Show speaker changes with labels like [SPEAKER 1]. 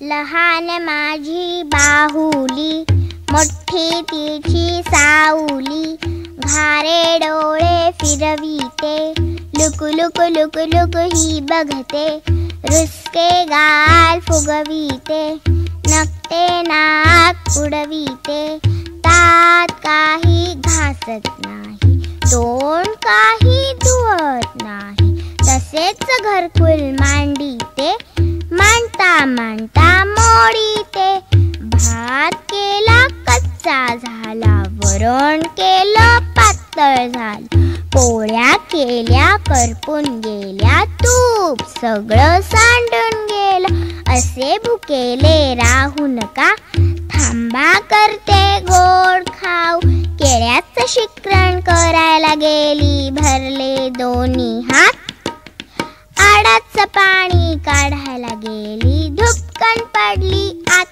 [SPEAKER 1] लहान माझी बाहुली, मोठी तिची सावली, घारे डोळे फिरविते, लुक लुक लुक लुक ही बघते, रुसके गाल फुगविते, नकटे नाक उडविते, तात काही घासत नाही, तोंड काही धुवत नाही, तसेच घरकुल मांडिते, मांडता मांडता मोडीते, भात केला कच्चा झाला, वरण केलं पातळ झालं, पोळ्या केल्या करपून गेल्या, तूप सगळं सांडून गेलं, असे भुकेले राहू नका, थांबा करते गोड खाऊ, केळ्याचं शिकरण करायला गेली, भरले दोन्ही हात, आडाचं पाणी काढायला गेली, धुपकन पडली आत.